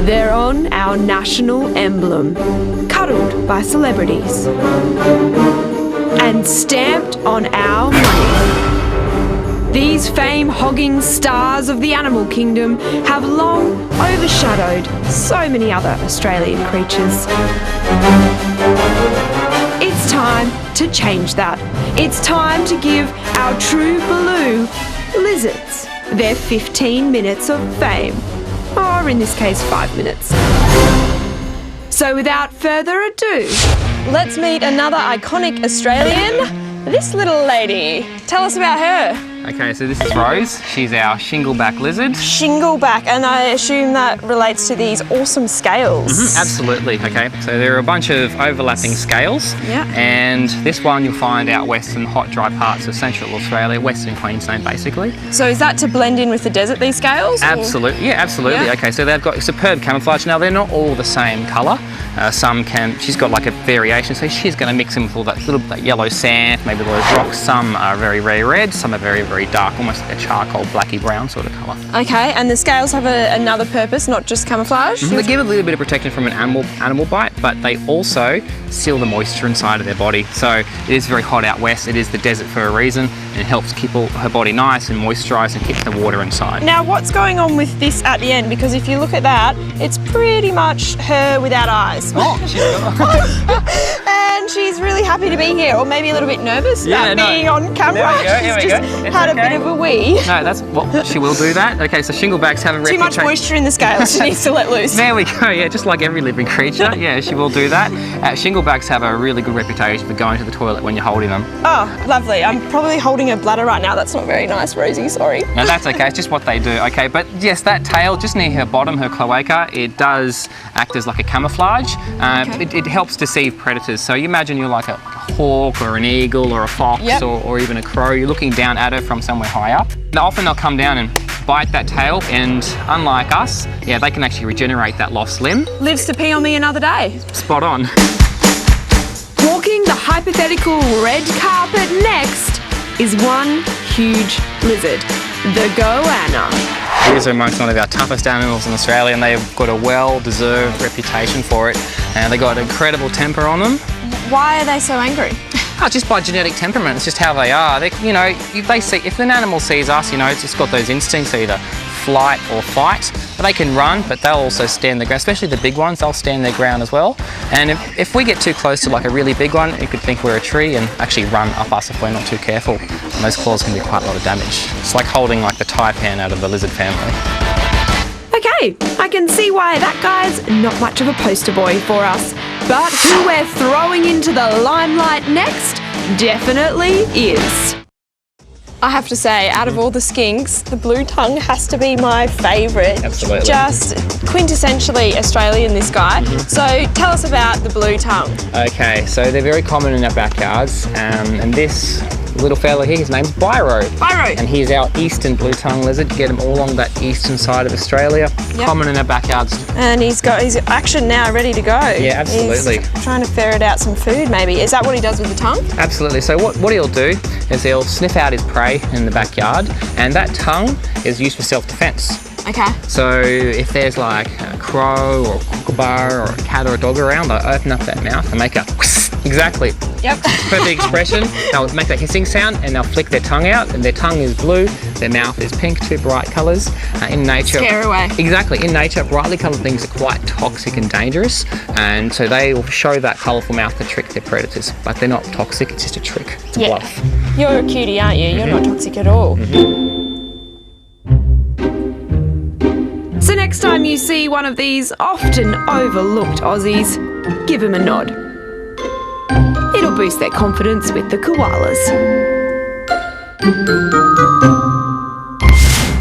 They're on our national emblem, cuddled by celebrities, and stamped on our money. These fame-hogging stars of the animal kingdom have long overshadowed so many other Australian creatures. It's time to change that. It's time to give our true blue lizards their 15 minutes of fame. Or in this case, 5 minutes. So without further ado, let's meet another iconic Australian, this little lady. Tell us about her. Okay, so this is Rose. She's our shingleback lizard. Shingleback, and I assume that relates to these awesome scales. Absolutely, okay. So there are a bunch of overlapping scales. Yeah. And this one you'll find out west in the hot, dry parts of Central Australia, Western Queensland basically. So is that to blend in with the desert, these scales? Absolutely, yeah, absolutely. Yeah. Okay, so they've got superb camouflage. Now, they're not all the same colour. She's got like a variation, so she's going to mix in with all that little yellow sand, maybe those rocks. Some are very, very red, some are very, very dark, almost like a charcoal, blacky brown sort of colour. Okay, and the scales have another purpose, not just camouflage? They give a little bit of protection from an animal bite, but they also seal the moisture inside of their body. So it is very hot out west, it is the desert for a reason, and it helps keep her body nice and moisturised and keep the water inside. Now, what's going on with this at the end? Because if you look at that, it's pretty much her without eyes. Oh, she's got And she's really happy to be here, or maybe a little bit nervous about being on camera. She's just had a bit of a wee. No, she will do that. Okay, so shinglebacks have a reputation. Too much moisture in the scales, she needs to let loose. There we go, yeah, just like every living creature. Yeah, she will do that. Shinglebacks have a really good reputation for going to the toilet when you're holding them. Oh, lovely. I'm probably holding a bladder right now. That's not very nice, Rosie, sorry. No, that's okay, it's just what they do, okay? But yes, that tail, just near her bottom, her cloaca, it does act as like a camouflage. It helps deceive predators. So you imagine you're like a hawk or an eagle or a fox or even a crow. You're looking down at her from somewhere high up. Now, often they'll come down and bite that tail, and unlike us, yeah, they can actually regenerate that lost limb. Lives to pee on me another day. Spot on. Walking the hypothetical red carpet next is one huge lizard, the goanna. These are amongst one of our toughest animals in Australia, and they've got a well-deserved reputation for it. And they've got incredible temper on them. Why are they so angry? Oh, just by genetic temperament. It's just how they are. If an animal sees us, it's just got those instincts, either flight or fight. But they can run, but they'll also stand their ground, especially the big ones. They'll stand their ground as well. And if we get too close to like a really big one, it could think we're a tree and actually run up us if we're not too careful. And those claws can do quite a lot of damage. It's like holding like the taipan out of the lizard family. Okay, I can see why that guy's not much of a poster boy for us. But who we're throwing into the limelight next definitely is. I have to say, out of all the skinks, the blue tongue has to be my favourite. Absolutely. Just quintessentially Australian, this guy. So tell us about the blue tongue. Okay, so they're very common in our backyards, and this little fella here, his name's Biro. Biro. And he's our eastern blue tongue lizard. You get him all along that eastern side of Australia. Yep. Common in our backyards. And he's got his action now, ready to go. Yeah, absolutely. He's trying to ferret out some food, maybe. Is that what he does with the tongue? Absolutely. So what he'll do is he'll sniff out his prey in the backyard, and that tongue is used for self-defense. Okay. So if there's like a crow or a kookaburra or a cat or a dog around, they'll open up that mouth and make a exactly. Yep. Perfect expression. They'll make that hissing sound and they'll flick their tongue out, and their tongue is blue, their mouth is pink, two bright colours. In nature, scare away. Exactly. In nature, brightly coloured things are quite toxic and dangerous, and so they will show that colourful mouth to trick their predators. But they're not toxic, it's just a trick. It's a bluff. You're a cutie, aren't you? You're not toxic at all. So next time you see one of these often overlooked Aussies, give him a nod. It'll boost their confidence with the koalas.